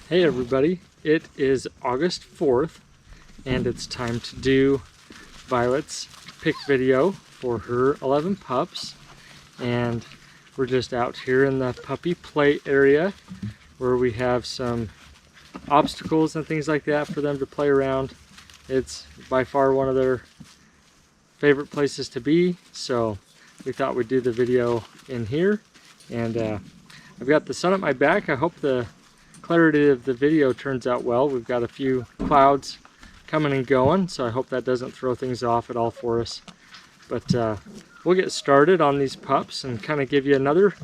Hey everybody, it is August 4th and it's time to do Violet's pick video for her 11 pups, and we're just out here in the puppy play area where we have some obstacles and things like that for them to play around. It's by far one of their favorite places to be, so we thought we'd do the video in here. And I've got the sun at my back. I hope the clarity of the video turns out well. We've got a few clouds coming and going, so I hope that doesn't throw things off at all for us. But we'll get started on these pups and kind of give you another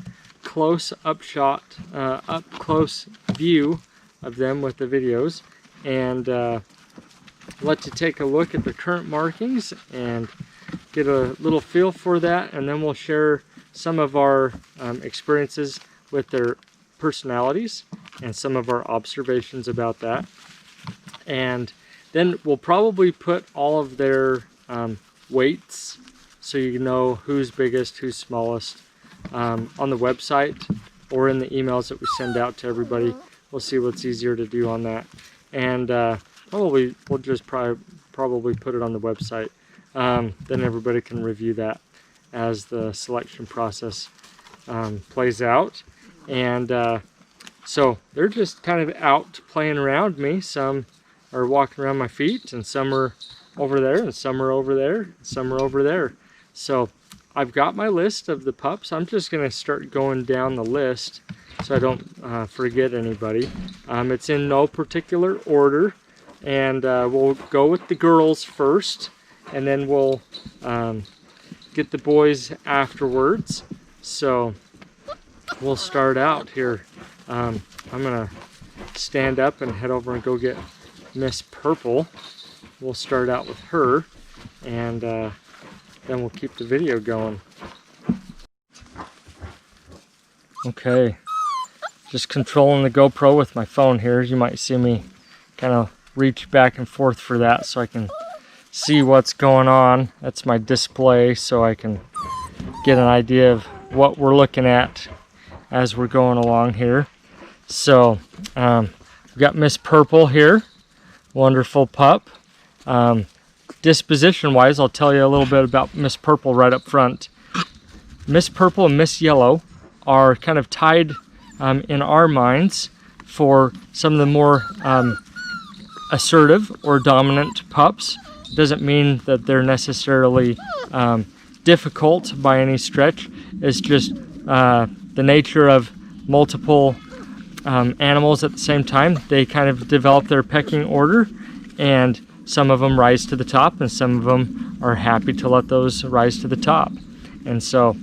close-up shot, up-close view of them with the videos, and let you take a look at the current markings and get a little feel for that, and then we'll share some of our experiences with their personalities and some of our observations about that. And then we'll probably put all of their weights, so you know who's biggest, who's smallest, on the website or in the emails that we send out to everybody. We'll see what's easier to do on that. And probably we'll just probably put it on the website. Then everybody can review that as the selection process plays out. And so they're just kind of out playing around me. Some are walking around my feet, and some are over there, and some are over there, and some are over there. So I've got my list of the pups. I'm just going to start going down the list so I don't forget anybody. It's in no particular order, and we'll go with the girls first, and then we'll get the boys afterwards. So we'll start out here. I'm gonna stand up and head over and go get Miss Purple. We'll start out with her, and then we'll keep the video going. Okay, just controlling the GoPro with my phone here. You might see me kind of reach back and forth for that so I can see what's going on. That's my display, so I can get an idea of what we're looking at as we're going along here. So we've got Miss Purple here, wonderful pup. Disposition wise, I'll tell you a little bit about Miss Purple right up front. Miss Purple and Miss Yellow are kind of tied in our minds for some of the more assertive or dominant pups. Doesn't mean that they're necessarily difficult by any stretch. It's just the nature of multiple animals at the same time. They kind of develop their pecking order, and some of them rise to the top, and some of them are happy to let those rise to the top. And so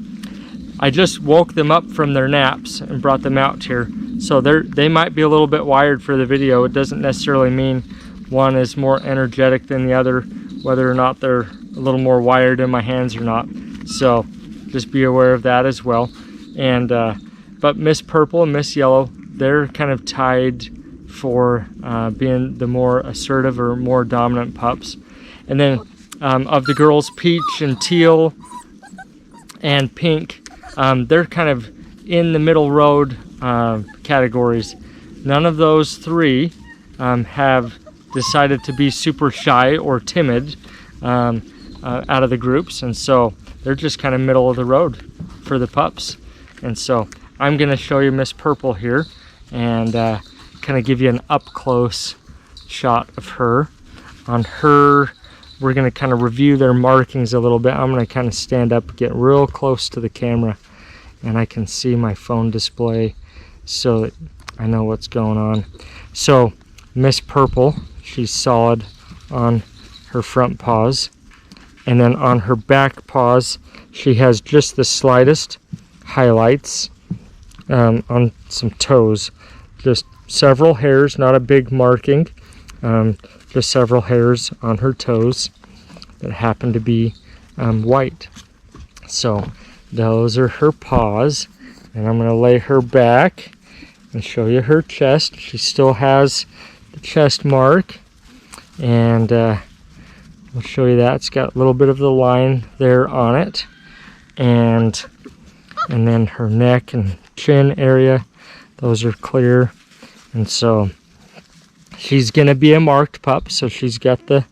I just woke them up from their naps and brought them out here. So they might be a little bit wired for the video. It doesn't necessarily mean one is more energetic than the other, whether or not they're a little more wired in my hands or not. So just be aware of that as well. And but Miss Purple and Miss Yellow, they're kind of tied for being the more assertive or more dominant pups. And then of the girls, Peach and Teal and Pink, they're kind of in the middle road categories. None of those three have decided to be super shy or timid out of the groups, and so they're just kind of middle of the road for the pups. And so I'm going to show you Miss Purple here and kind of give you an up-close shot of her. On her, we're going to kind of review their markings a little bit. I'm going to kind of stand up, get real close to the camera, and I can see my phone display so that I know what's going on. So Miss Purple, she's solid on her front paws, and then on her back paws she has just the slightest highlights on some toes. Just several hairs, not a big marking, just several hairs on her toes that happen to be white. So those are her paws, and I'm going to lay her back and show you her chest. She still has the chest mark, and I'll show you that. It's got a little bit of the line there on it, and then her neck and chin area, those are clear. And so she's gonna be a marked pup, so she's got the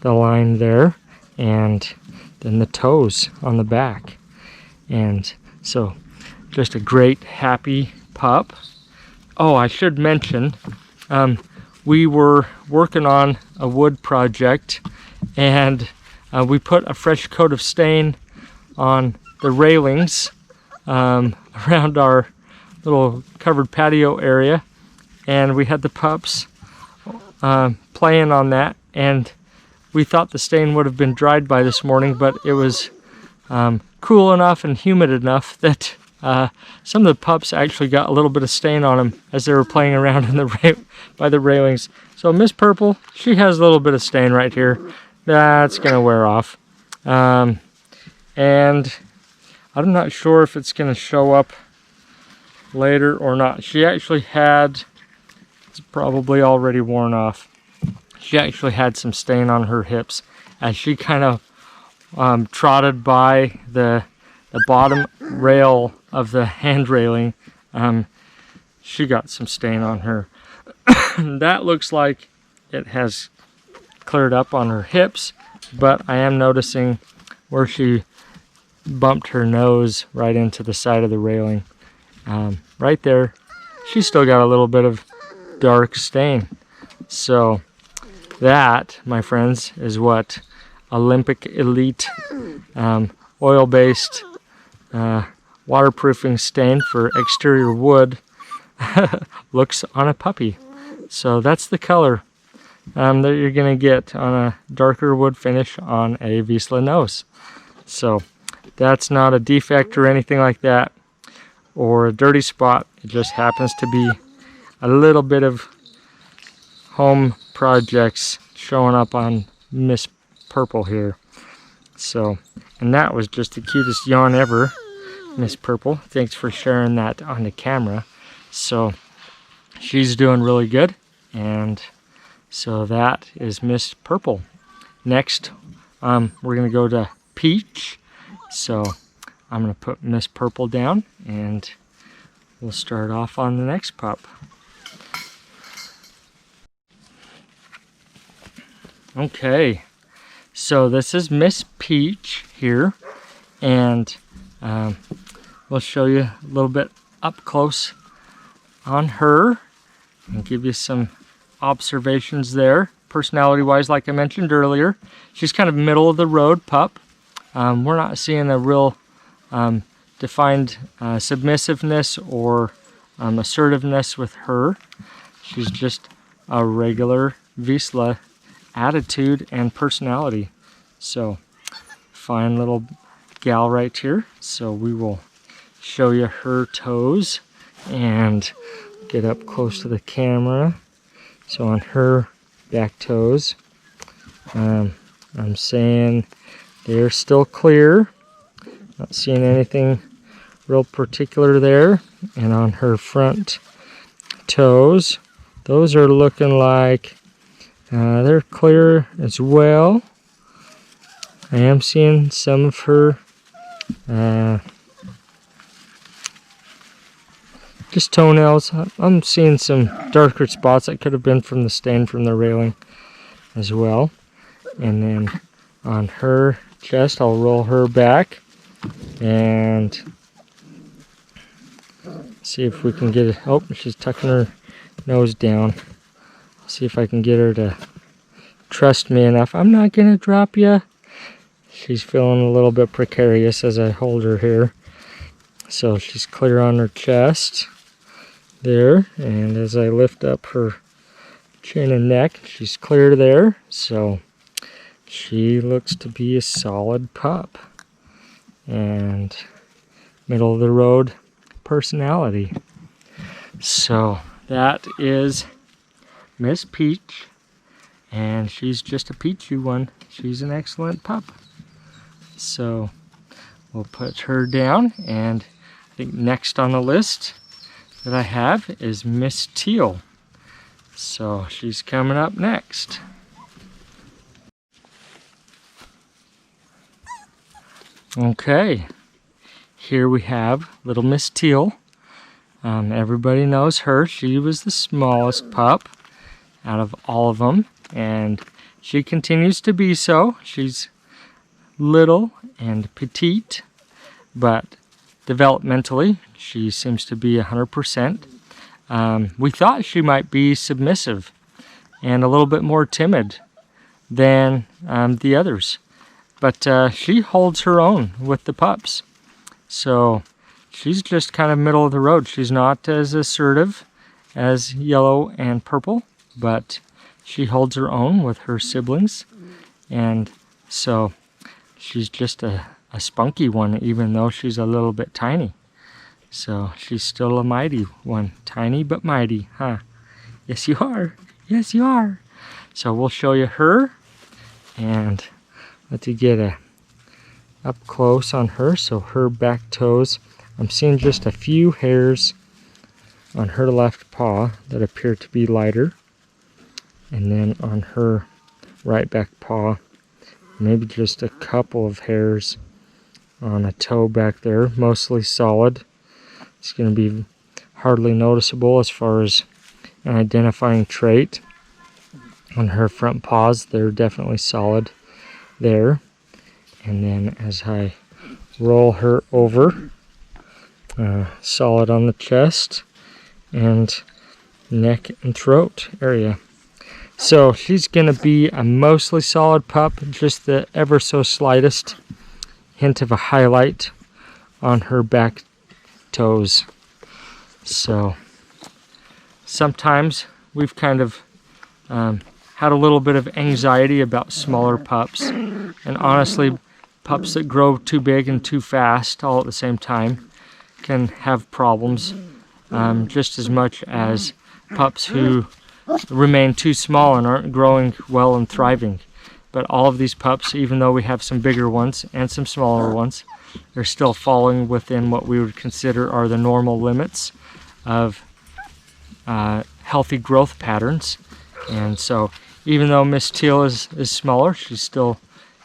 line there, and then the toes on the back. And so just a great, happy pup. Oh, I should mention, we were working on a wood project, and we put a fresh coat of stain on the railings around our little covered patio area, and we had the pups playing on that, and we thought the stain would have been dried by this morning, but it was cool enough and humid enough that some of the pups actually got a little bit of stain on them as they were playing around in the by the railings. So Miss Purple, she has a little bit of stain right here. That's gonna wear off. And I'm not sure if it's gonna show up later or not. She actually had, it's probably already worn off. She actually had some stain on her hips as she kind of trotted by the bottom rail of the hand railing. She got some stain on her. That looks like it has cleared up on her hips, but I am noticing where she bumped her nose right into the side of the railing. Right there, she's still got a little bit of dark stain. So that, my friends, is what Olympic Elite oil-based waterproofing stain for exterior wood looks on a puppy. So that's the color that you're gonna get on a darker wood finish on a Vizsla nose. So that's not a defect or anything like that, or a dirty spot. It just happens to be a little bit of home projects showing up on Miss Purple here. So, and that was just the cutest yawn ever, Miss Purple. Thanks for sharing that on the camera. So she's doing really good, and so that is Miss Purple. Next, we're gonna go to Peach. So I'm gonna put Miss Purple down, and we'll start off on the next pup. Okay, so this is Miss Peach here, and we'll show you a little bit up close on her and give you some observations there. Personality wise, like I mentioned earlier, she's kind of middle of the road pup. We're not seeing a real defined submissiveness or assertiveness with her. She's just a regular Vizsla attitude and personality. So fine little gal right here. So we will show you her toes and get up close to the camera. So on her back toes, I'm saying they're still clear. Not seeing anything real particular there. And on her front toes, those are looking like they're clear as well. I am seeing some of her just toenails. I'm seeing some darker spots that could have been from the stain from the railing as well. And then on her chest, I'll roll her back and see if we can get it. Oh, she's tucking her nose down. See if I can get her to trust me enough. I'm not gonna drop you. She's feeling a little bit precarious as I hold her here. So she's clear on her chest there, and as I lift up her chin and neck, she's clear there. So she looks to be a solid pup and middle of the road personality. So that is Miss Peach, and she's just a peachy one. She's an excellent pup. So we'll put her down, and I think next on the list that I have is Miss Teal. So she's coming up next. Okay, here we have little Miss Teal. Everybody knows her. She was the smallest pup. out of all of them, and she continues to be so. She's little and petite, but developmentally she seems to be 100%. We thought she might be submissive and a little bit more timid than the others, but she holds her own with the pups. So she's just kind of middle of the road. She's not as assertive as Yellow and Purple, but she holds her own with her siblings, and so she's just a spunky one, even though she's a little bit tiny. So she's still a mighty one. Tiny but mighty, huh? Yes, you are. Yes, you are. So we'll show you her, and let you get a up close on her. So her back toes, I'm seeing just a few hairs on her left paw that appear to be lighter, and then on her right back paw, maybe just a couple of hairs on a toe back there, mostly solid. It's going to be hardly noticeable as far as an identifying trait. On her front paws, they're definitely solid there. And then as I roll her over, solid on the chest and neck and throat area. So she's going to be a mostly solid pup, just the ever so slightest hint of a highlight on her back toes. So sometimes we've kind of had a little bit of anxiety about smaller pups, and honestly, pups that grow too big and too fast all at the same time can have problems, just as much as pups who remain too small and aren't growing well and thriving. But all of these pups, even though we have some bigger ones and some smaller ones, they're still falling within what we would consider are the normal limits of healthy growth patterns. And so even though Miss Teal is smaller, she's still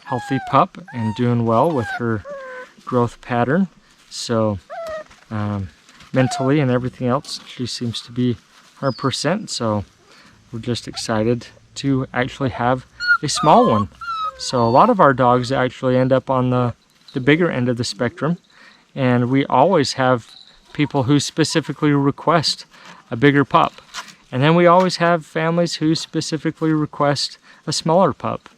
a healthy pup and doing well with her growth pattern. So mentally and everything else, she seems to be 100%. So we're just excited to actually have a small one. So a lot of our dogs actually end up on the bigger end of the spectrum, and we always have people who specifically request a bigger pup. And then we always have families who specifically request a smaller pup.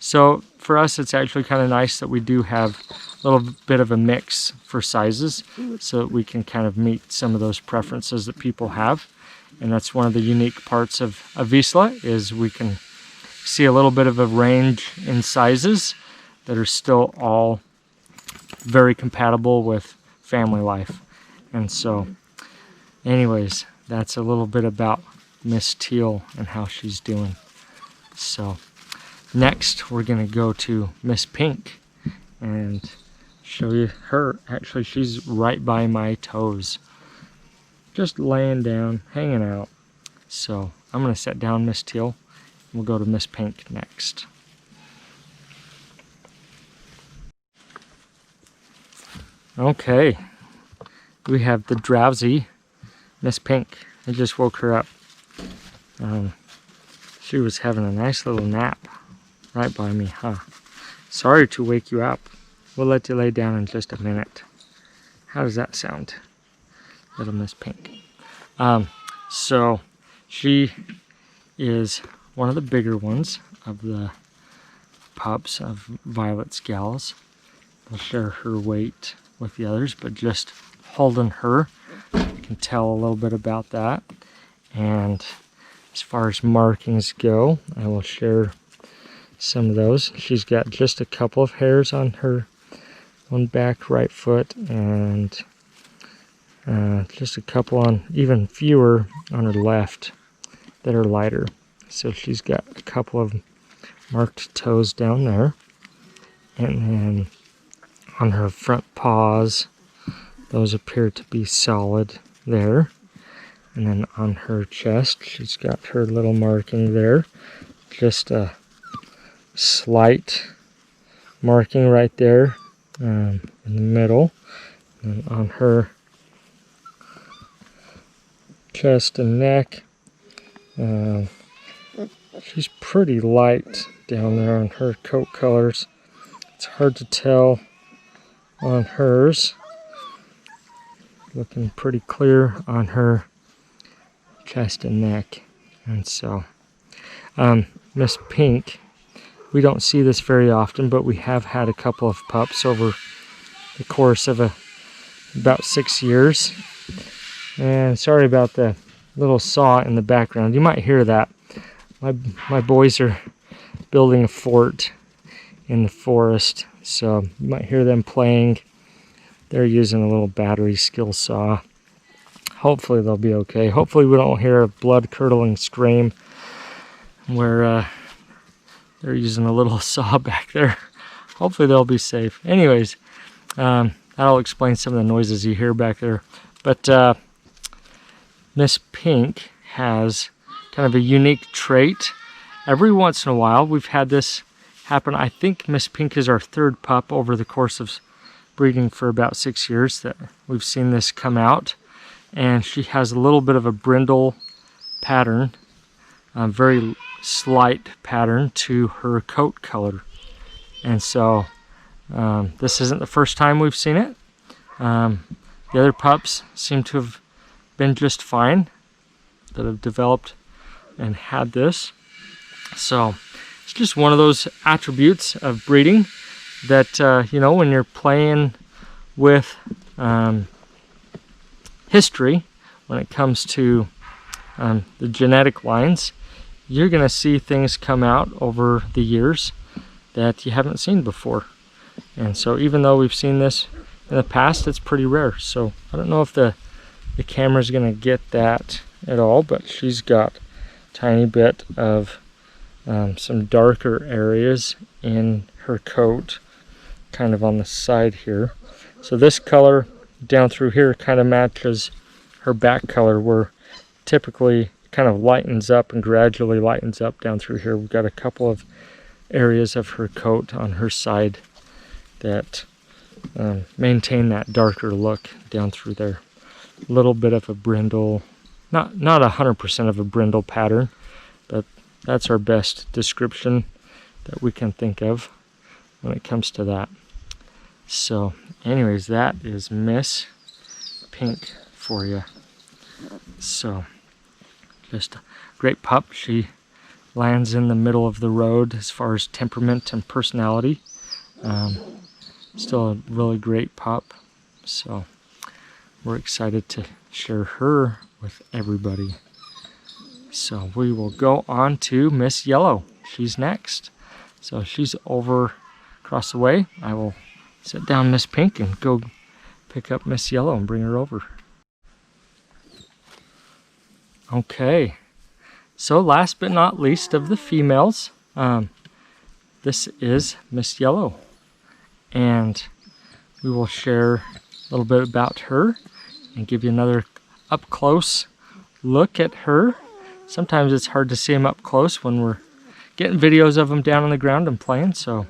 So for us, it's actually kind of nice that we do have a little bit of a mix for sizes, so that we can kind of meet some of those preferences that people have. And that's one of the unique parts of Vizsla, is we can see a little bit of a range in sizes that are still all very compatible with family life. And so anyways, that's a little bit about Miss Teal and how she's doing. So next we're gonna go to Miss Pink and show you her. Actually, she's right by my toes, just laying down, hanging out. So I'm gonna set down Miss Teal. We'll go to Miss Pink next. Okay, we have the drowsy Miss Pink. I just woke her up. She was having a nice little nap right by me, huh? Sorry to wake you up. We'll let you lay down in just a minute. How does that sound, little Miss Pink? So she is one of the bigger ones of the pups of Violet's gals. I'll share her weight with the others, but just holding her, you can tell a little bit about that. And as far as markings go, I will share some of those. She's got just a couple of hairs on her one back right foot, and just a couple on, even fewer on her left that are lighter. So she's got a couple of marked toes down there, and then on her front paws, those appear to be solid there. And then on her chest, she's got her little marking there, just a slight marking right there in the middle. And on her chest and neck, She's pretty light down there on her coat colors. It's hard to tell on hers. Looking pretty clear on her chest and neck. And so, Miss Pink, we don't see this very often, but we have had a couple of pups over the course of about 6 years. And sorry about the little saw in the background. You might hear that. My boys are building a fort in the forest, so you might hear them playing. They're using a little battery skill saw. Hopefully they'll be okay. Hopefully we don't hear a blood-curdling scream where they're using a little saw back there. Hopefully they'll be safe. Anyways, that'll explain some of the noises you hear back there. But Miss Pink has kind of a unique trait. Every once in a while, we've had this happen. I think Miss Pink is our third pup over the course of breeding for about 6 years that we've seen this come out. And she has a little bit of a brindle pattern, a very slight pattern to her coat color. And so this isn't the first time we've seen it. The other pups seem to have been just fine that have developed and had this. So it's just one of those attributes of breeding that, you know, when you're playing with history, when it comes to the genetic lines, you're going to see things come out over the years that you haven't seen before. And so even though we've seen this in the past, it's pretty rare. So I don't know if the camera's going to get that at all, but she's got a tiny bit of some darker areas in her coat, kind of on the side here. So this color down through here kind of matches her back color, where typically kind of lightens up and gradually lightens up down through here. We've got a couple of areas of her coat on her side that maintain that darker look down through there. A little bit of a brindle, not 100% of a brindle pattern, but that's our best description that we can think of when it comes to that. So anyways, that is Miss Pink for you. So just a great pup. She lands in the middle of the road as far as temperament and personality. Still a really great pup. So we're excited to share her with everybody. So we will go on to Miss Yellow. She's next. So she's over across the way. I will set down Miss Pink and go pick up Miss Yellow and bring her over. Okay. So last but not least of the females, this is Miss Yellow. And we will share a little bit about her and give you another up close look at her. Sometimes it's hard to see them up close when we're getting videos of them down on the ground and playing, so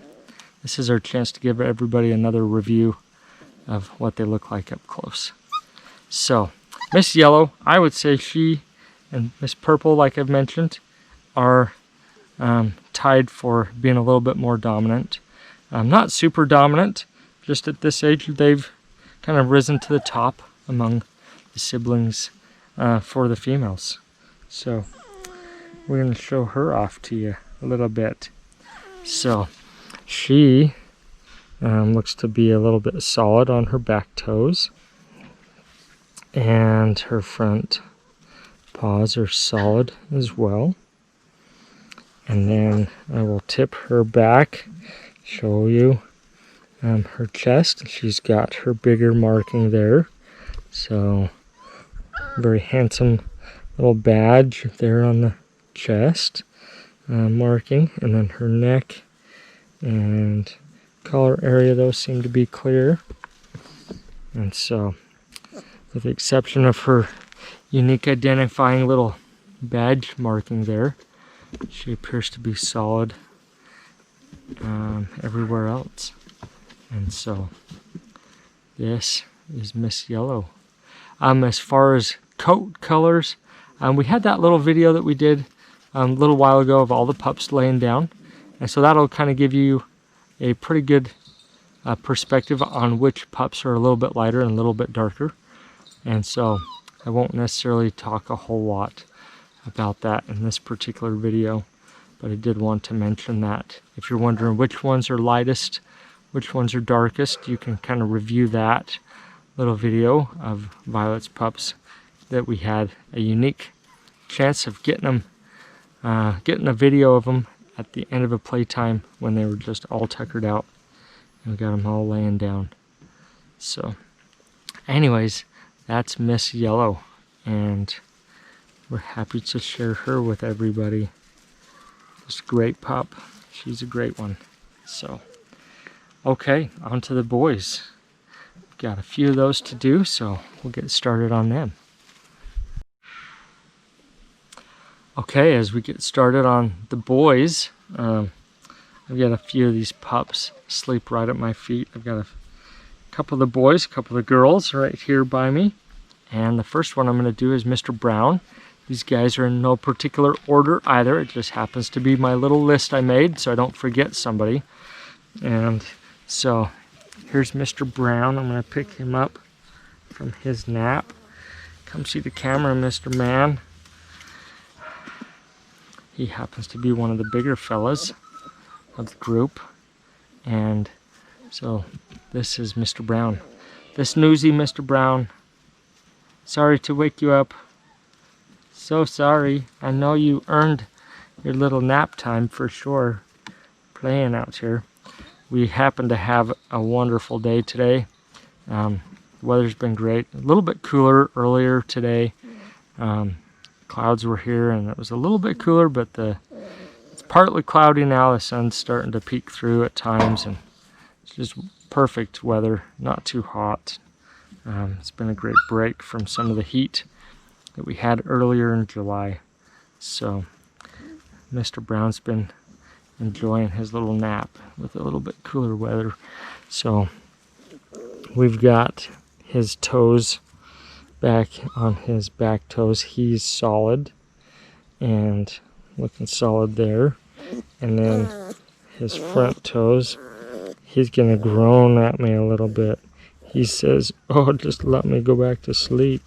this is our chance to give everybody another review of what they look like up close. So Miss Yellow, I would say she and Miss Purple, like I've mentioned, are tied for being a little bit more dominant. Not super dominant, just at this age they've kind of risen to the top among the siblings for the females. So we're going to show her off to you a little bit. So she looks to be a little bit solid on her back toes, and her front paws are solid as well. And then I will tip her back, show you her chest. She's got her bigger marking there, so very handsome little badge there on the chest marking. And then her neck and collar area, those seem to be clear. And so with the exception of her unique identifying little badge marking there, she appears to be solid everywhere else. And so this is Miss Yellow. As far as coat colors, we had that little video that we did a little while ago of all the pups laying down. And so that'll kind of give you a pretty good perspective on which pups are a little bit lighter and a little bit darker. And so I won't necessarily talk a whole lot about that in this particular video, but I did want to mention that if you're wondering which ones are lightest, which ones are darkest, you can kind of review that little video of Violet's pups that we had a unique chance of getting a video of them at the end of a playtime when they were just all tuckered out, and we got them all laying down. So anyways, that's Miss Yellow, and we're happy to share her with everybody. This great pup, she's a great one. So okay, on to the boys. We've got a few of those to do, so we'll get started on them. Okay, as we get started on the boys, I've got a few of these pups asleep right at my feet. I've got a couple of the boys, a couple of the girls right here by me. And the first one I'm going to do is Mr. Brown. These guys are in no particular order either. It just happens to be my little list I made so I don't forget somebody. And so here's Mr. Brown. I'm going to pick him up from his nap. Come see the camera, Mr. Man. He happens to be one of the bigger fellas of the group. And so this is Mr. Brown. The snoozy Mr. Brown. Sorry to wake you up. So sorry. I know you earned your little nap time for sure, playing out here. We happen to have a wonderful day today. The weather's been great. A little bit cooler earlier today. Clouds were here and it was a little bit cooler, but it's partly cloudy now. The sun's starting to peek through at times, and it's just perfect weather, not too hot. It's been a great break from some of the heat that we had earlier in July. So Mr. Brown's been enjoying his little nap with a little bit cooler weather. So we've got his toes back on his back toes. He's solid and looking solid there. And then his front toes, he's gonna groan at me a little bit. He says, oh, just let me go back to sleep.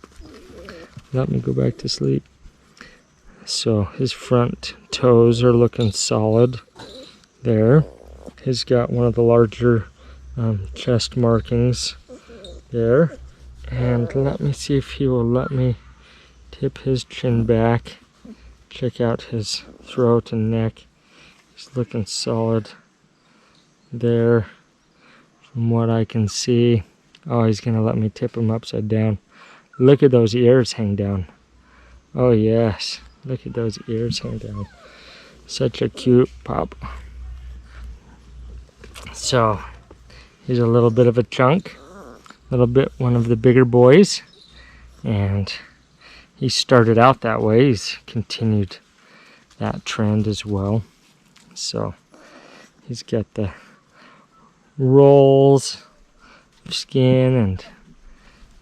Let me go back to sleep. So his front toes are looking solid there. He's got one of the larger chest markings there. And let me see if he will let me tip his chin back. Check out his throat and neck. He's looking solid there from what I can see. Oh, he's gonna let me tip him upside down. Look at those ears hang down. Oh yes, look at those ears hang down. Such a cute pup. So he's a little bit of a chunk. Little bit one of the bigger boys, and he started out that way. He's continued that trend as well. So he's got the rolls of skin and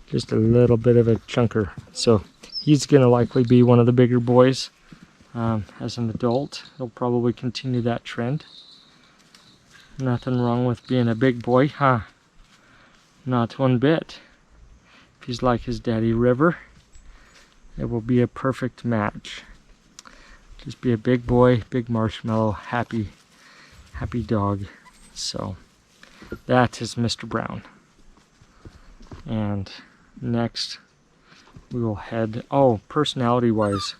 just a little bit of a chunker. So he's gonna likely be one of the bigger boys as an adult. He'll probably continue that trend. Nothing wrong with being a big boy, huh? Not one bit. If he's like his daddy River, it will be a perfect match. Just be a big boy, big marshmallow, happy dog. So that is Mr. Brown. And next we will head, oh, personality wise.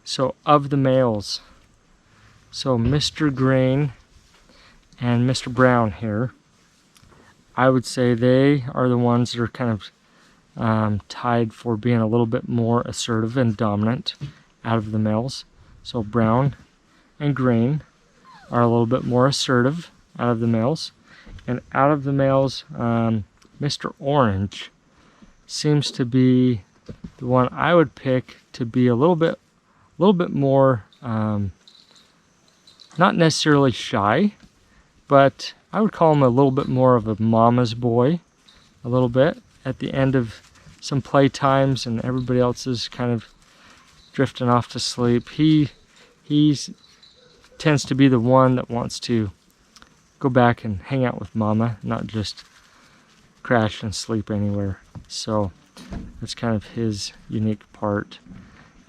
So of the males, so Mr. Grain and Mr. Brown here, I would say they are the ones that are kind of tied for being a little bit more assertive and dominant out of the males. So Brown and Grain are a little bit more assertive out of the males. And out of the males, Mr. Orange seems to be the one I would pick to be a little bit more, not necessarily shy, but I would call him a little bit more of a mama's boy, a little bit, at the end of some play times and everybody else is kind of drifting off to sleep. He tends to be the one that wants to go back and hang out with mama, not just crash and sleep anywhere. So that's kind of his unique part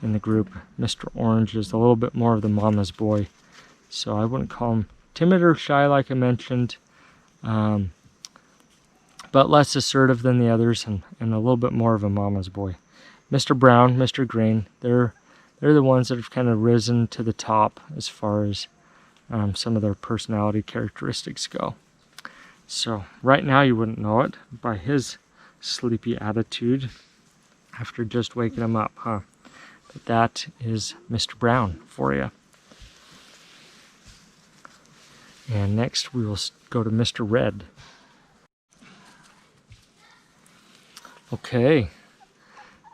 in the group. Mr. Orange is a little bit more of the mama's boy. So I wouldn't call him timid or shy like I mentioned, but less assertive than the others, and a little bit more of a mama's boy. Mr. Brown, Mr. Green, they're the ones that have kind of risen to the top as far as some of their personality characteristics go. So right now you wouldn't know it by his sleepy attitude after just waking him up, huh? But that is Mr. Brown for you. And next we will go to Mr. Red. Okay,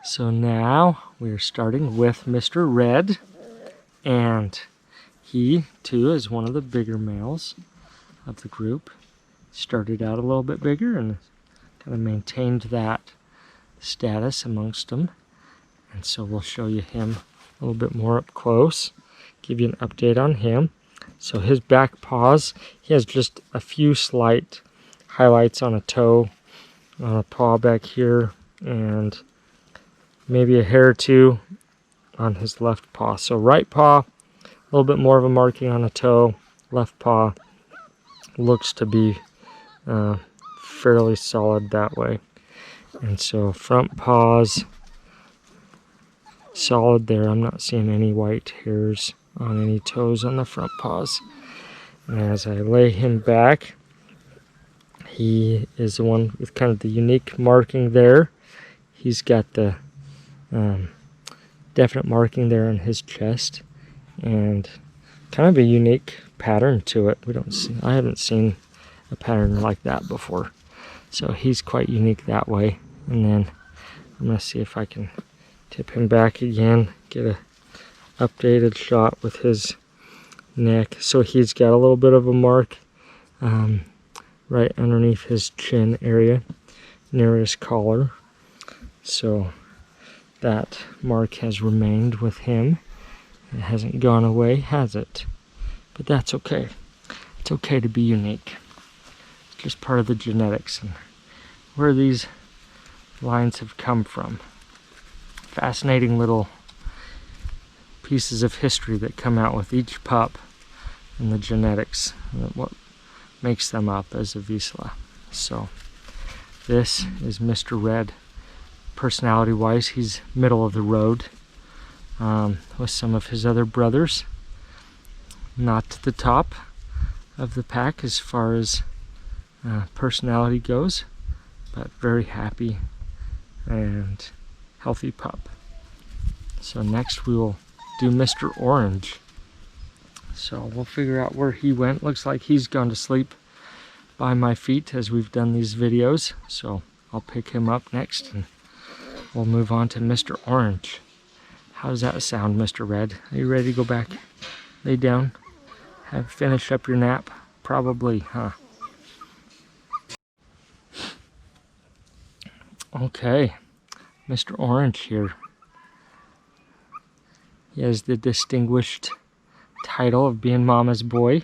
so now we are starting with Mr. Red, and he too is one of the bigger males of the group. Started out a little bit bigger and kind of maintained that status amongst them. And so we'll show you him a little bit more up close, give you an update on him. So his back paws, he has just a few slight highlights on a toe, on a paw back here, and maybe a hair or two on his left paw. So right paw, a little bit more of a marking on a toe. Left paw looks to be fairly solid that way. And so front paws, solid there. I'm not seeing any white hairs on any toes on the front paws. And as I lay him back, he is the one with kind of the unique marking there. He's got the definite marking there on his chest, and kind of a unique pattern to it. I haven't seen a pattern like that before. So he's quite unique that way. And then I'm going to see if I can tip him back again, get a updated shot with his neck. So he's got a little bit of a mark right underneath his chin area near his collar. So that mark has remained with him. It hasn't gone away, has it? But that's okay. It's okay to be unique. It's just part of the genetics and where these lines have come from. Fascinating little pieces of history that come out with each pup and the genetics, what makes them up as a Vizsla. So this is Mr. Red. Personality wise, he's middle of the road with some of his other brothers. Not to the top of the pack as far as personality goes, but very happy and healthy pup. So next we will do Mr. Orange. So we'll figure out where he went. Looks like he's gone to sleep by my feet as we've done these videos. So I'll pick him up next and we'll move on to Mr. Orange. How does that sound, Mr. Red? Are you ready to go back, lay down, finish up your nap? Probably, huh? Okay, Mr. Orange here. He has the distinguished title of being Mama's boy.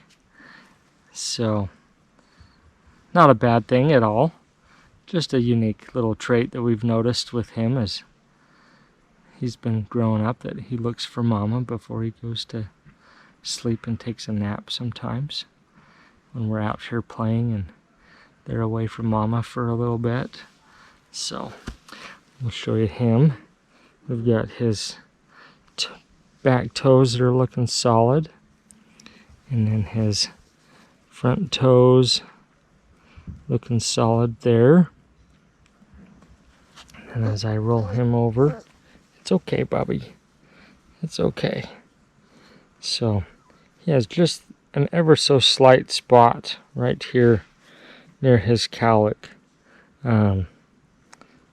So, not a bad thing at all. Just a unique little trait that we've noticed with him as he's been growing up, that he looks for Mama before he goes to sleep and takes a nap sometimes. When we're out here playing and they're away from Mama for a little bit. So, we'll show you him. We've got his back toes that are looking solid. And then his front toes looking solid there. And as I roll him over, it's okay, Bubby. It's okay. So, he has just an ever so slight spot right here near his cowlick.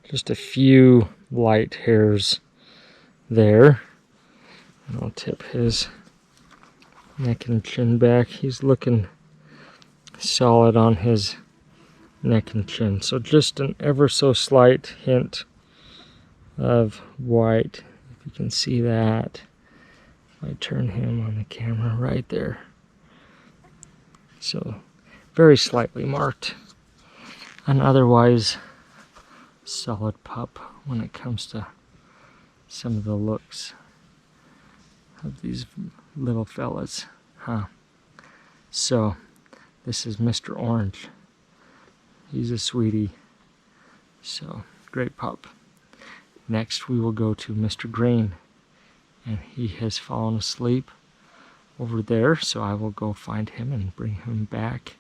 Just a few light hairs there. And I'll tip his neck and chin back. He's looking solid on his neck and chin. So just an ever so slight hint of white. If You can see that. I turn him on the camera right there. So very slightly marked. An otherwise solid pup when it comes to some of the looks of these little fellas, huh? So this is Mr. Orange. He's a sweetie. So great pup. Next we will go to Mr. Green, and he has fallen asleep over there, so I will go find him and bring him back,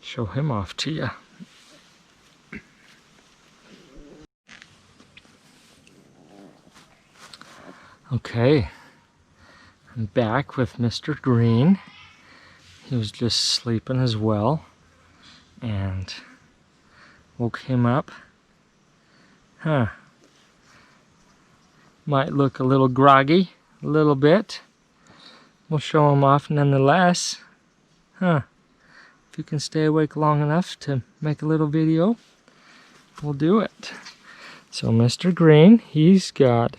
show him off to you. Okay, I'm back with Mr. Green. He was just sleeping as well, and woke him up. Huh. Might look a little groggy, a little bit. We'll show him off nonetheless. Huh. If you can stay awake long enough to make a little video, we'll do it. So Mr. Green, he's got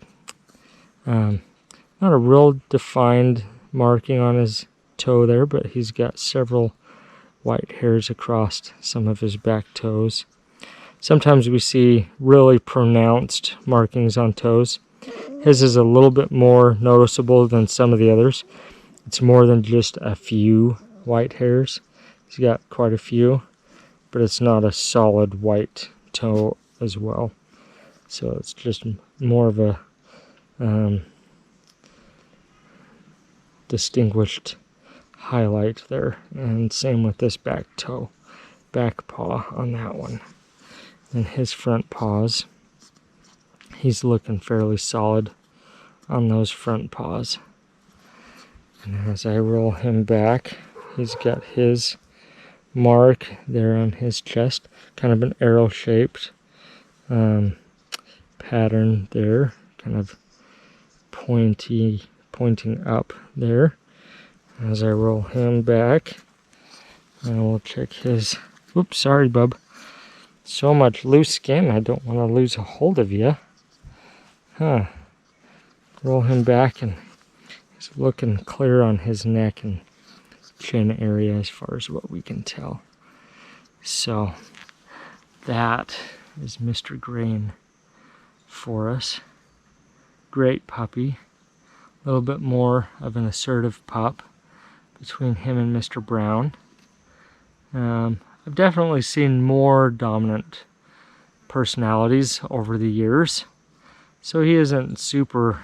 not a real defined marking on his toe there, but he's got several white hairs across some of his back toes. Sometimes we see really pronounced markings on toes. His is a little bit more noticeable than some of the others. It's more than just a few white hairs. He's got quite a few, but it's not a solid white toe as well. So it's just more of a distinguished highlight there. And same with this back toe, back paw on that one. And his front paws, he's looking fairly solid on those front paws. And as I roll him back, he's got his mark there on his chest, kind of an arrow-shaped pattern there, kind of pointing up there. As I roll him back, I will check his, oops, sorry bub, so much loose skin, I don't want to lose a hold of you. Huh. Roll him back, and he's looking clear on his neck and chin area as far as what we can tell. So that is Mr. Green for us. Great puppy. A little bit more of an assertive pup between him and Mr. Brown. I've definitely seen more dominant personalities over the years, so he isn't super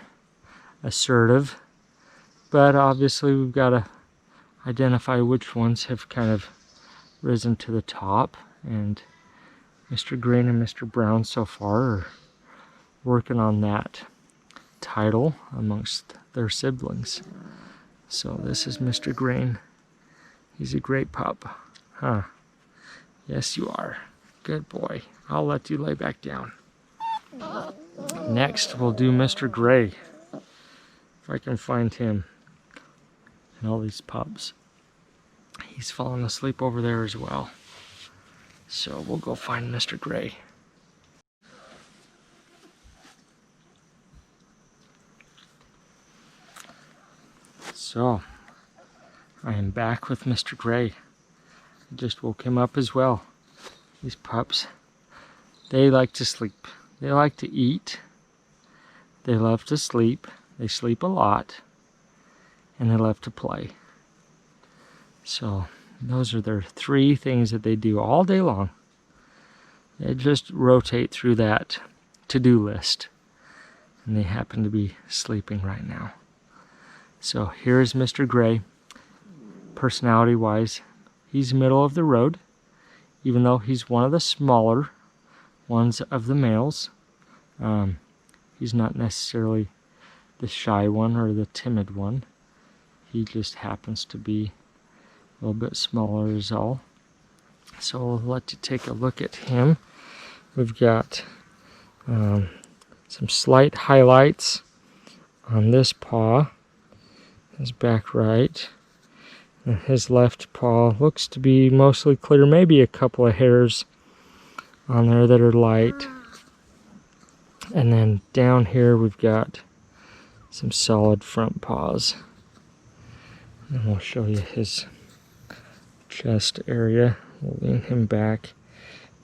assertive, but obviously we've got to identify which ones have kind of risen to the top, and Mr. Green and Mr. Brown so far are working on that title amongst their siblings. So this is Mr. Green. He's a great pup. Huh. Yes, you are. Good boy. I'll let you lay back down. Next, we'll do Mr. Gray. If I can find him and all these pups. He's fallen asleep over there as well. So we'll go find Mr. Gray. So, I am back with Mr. Gray. I just woke him up as well. These pups, they like to sleep. They like to eat. They love to sleep. They sleep a lot. And they love to play. So, those are their three things that they do all day long. They just rotate through that to-do list. And they happen to be sleeping right now. So here is Mr. Gray. Personality-wise, he's middle of the road, even though he's one of the smaller ones of the males. He's not necessarily the shy one or the timid one. He just happens to be a little bit smaller is all. So I'll let you take a look at him. We've got some slight highlights on this paw. His back right. And his left paw looks to be mostly clear. Maybe a couple of hairs on there that are light. And then down here we've got some solid front paws. And we'll show you his chest area. We'll lean him back.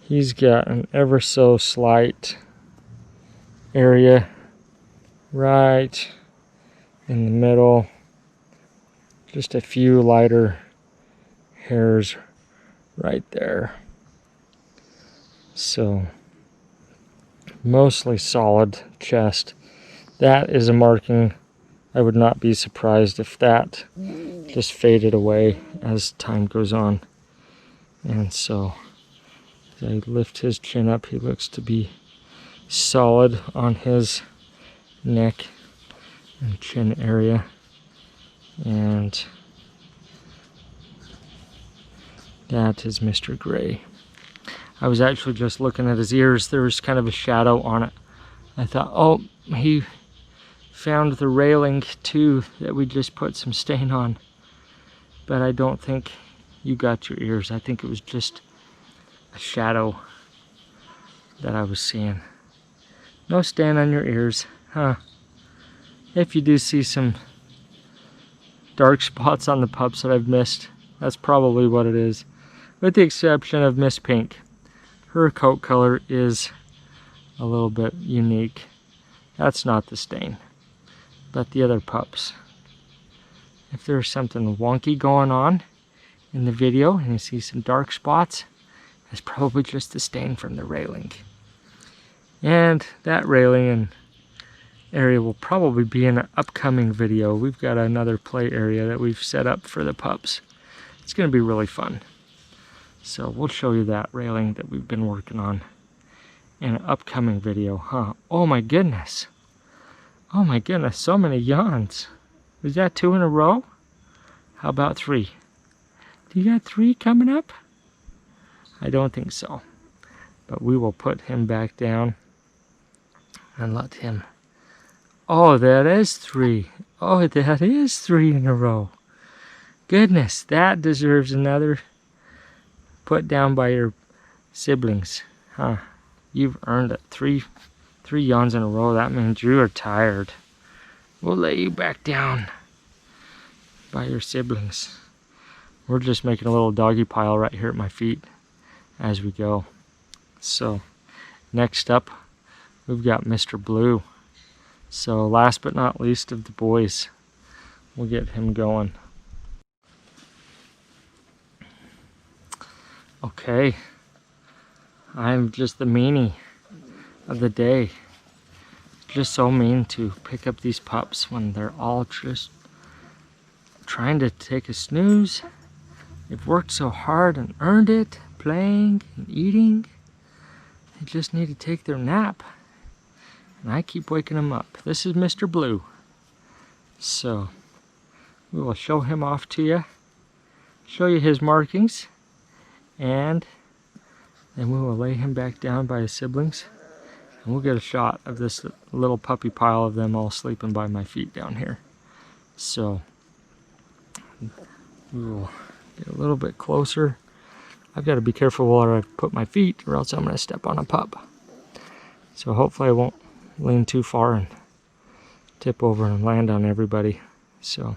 He's got an ever so slight area right in the middle. Just a few lighter hairs right there. So mostly solid chest. That is a marking. I would not be surprised if that just faded away as time goes on. And so as I lift his chin up, he looks to be solid on his neck and chin area. And that is Mr. Gray. I was actually just looking at his ears. There was kind of a shadow on it. I thought, oh, he found the railing too that we just put some stain on. But I don't think you got your ears. I think it was just a shadow that I was seeing. No stain on your ears, huh? If you do see some dark spots on the pups that I've missed, that's probably what it is. With the exception of Miss Pink. Her coat color is a little bit unique. That's not the stain. But the other pups. If there's something wonky going on in the video and you see some dark spots, it's probably just the stain from the railing. And that railing and area will probably be in an upcoming video. We've got another play area that we've set up for the pups. It's going to be really fun. So we'll show you that railing that we've been working on in an upcoming video, huh? Oh my goodness. Oh my goodness, so many yawns. Was that 2 in a row? How about 3? Do you got 3 coming up? I don't think so. But we will put him back down and let him. Oh, that is 3. Oh, that is 3 in a row. Goodness, that deserves another put down by your siblings. Huh? You've earned it. 3 yawns in a row. That means you are tired. We'll lay you back down by your siblings. We're just making a little doggy pile right here at my feet as we go. So next up, we've got Mr. Blue. So last but not least of the boys, we'll get him going. Okay, I'm just the meanie of the day. Just so mean to pick up these pups when they're all just trying to take a snooze. They've worked so hard and earned it, playing and eating. They just need to take their nap. And I keep waking them up. This is Mr. Blue. So we will show him off to you, show you his markings, and then we will lay him back down by his siblings. And we'll get a shot of this little puppy pile of them all sleeping by my feet down here. So we will get a little bit closer. I've got to be careful where I put my feet or else I'm going to step on a pup. So hopefully I won't lean too far and tip over and land on everybody. So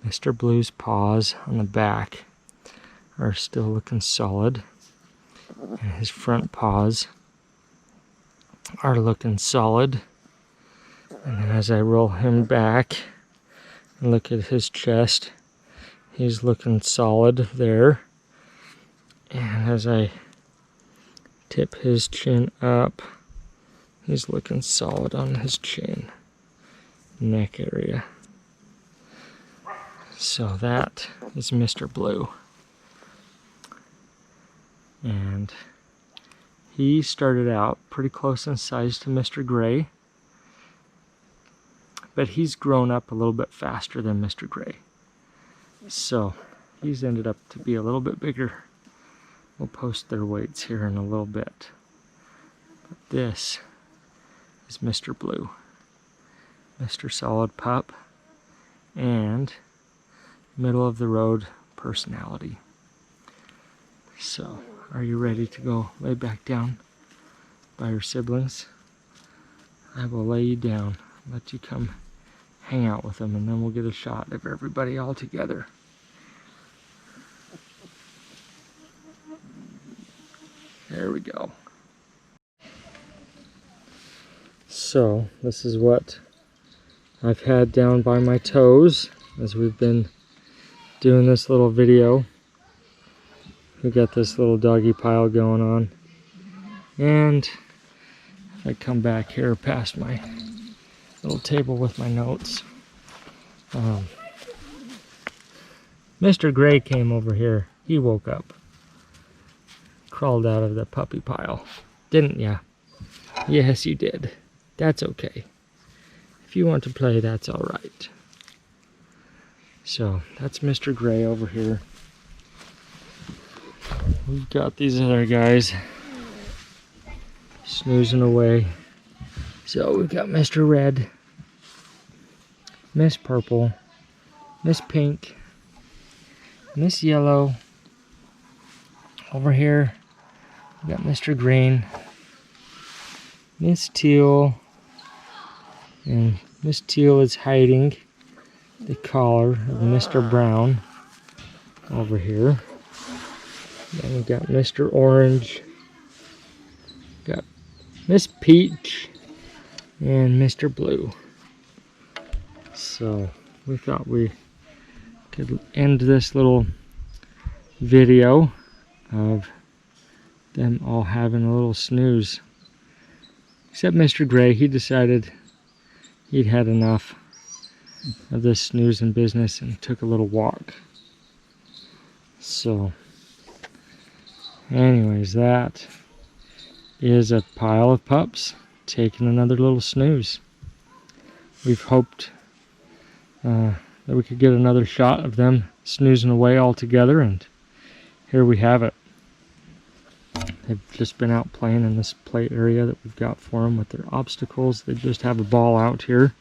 Mr. Blue's paws on the back are still looking solid. And his front paws are looking solid. And then as I roll him back and look at his chest, he's looking solid there. And as I tip his chin up, he's looking solid on his chin, neck area. So that is Mr. Blue. And he started out pretty close in size to Mr. Gray, but he's grown up a little bit faster than Mr. Gray. So he's ended up to be a little bit bigger. We'll post their weights here in a little bit. But this is Mr. Blue, Mr. Solid Pup, and middle of the road personality. So, are you ready to go lay back down by your siblings? I will lay you down, let you come hang out with them, and then we'll get a shot of everybody all together. There we go. So this is what I've had down by my toes as we've been doing this little video. We got this little doggy pile going on, and if I come back here past my little table with my notes, Mr. Gray came over here. He woke up, crawled out of the puppy pile, didn't ya? Yes, you did. That's okay. If you want to play, that's all right. So that's Mr. Gray over here. We've got these other guys snoozing away. So we've got Mr. Red, Miss Purple, Miss Pink, Miss Yellow. Over here, we got Mr. Green, Miss Teal, and Miss Teal is hiding the collar of Mr. Brown over here. Then we got Mr. Orange, got Miss Peach, and Mr. Blue. So we thought we could end this little video of them all having a little snooze. Except Mr. Gray, he decided he'd had enough of this snoozing business and took a little walk. So anyways, that is a pile of pups taking another little snooze. We've hoped that we could get another shot of them snoozing away all together, and here we have it. They've just been out playing in this play area that we've got for them with their obstacles. They just have a ball out here.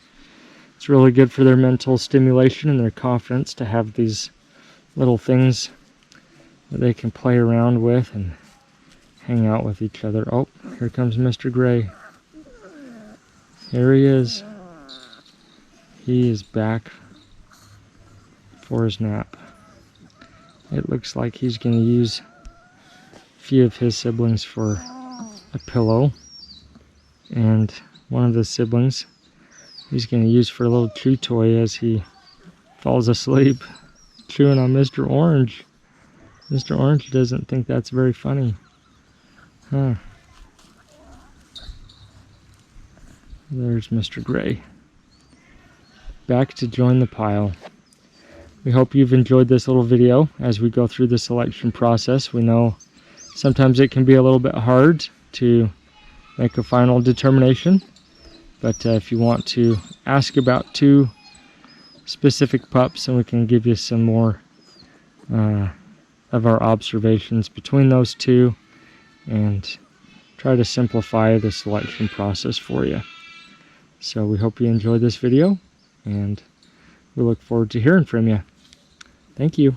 It's really good for their mental stimulation and their confidence to have these little things that they can play around with and hang out with each other. Oh, here comes Mr. Gray. Here he is. He is back for his nap. It looks like he's going to use a few of his siblings for a pillow, and one of the siblings he's going to use for a little chew toy as he falls asleep, chewing on Mr. Orange. Mr. Orange doesn't think that's very funny. Huh. There's Mr. Gray. Back to join the pile. We hope you've enjoyed this little video as we go through the selection process. We know sometimes it can be a little bit hard to make a final determination, but if you want to ask about 2 specific pups, and we can give you some more of our observations between those 2 and try to simplify the selection process for you. So we hope you enjoyed this video, and we look forward to hearing from you. Thank you.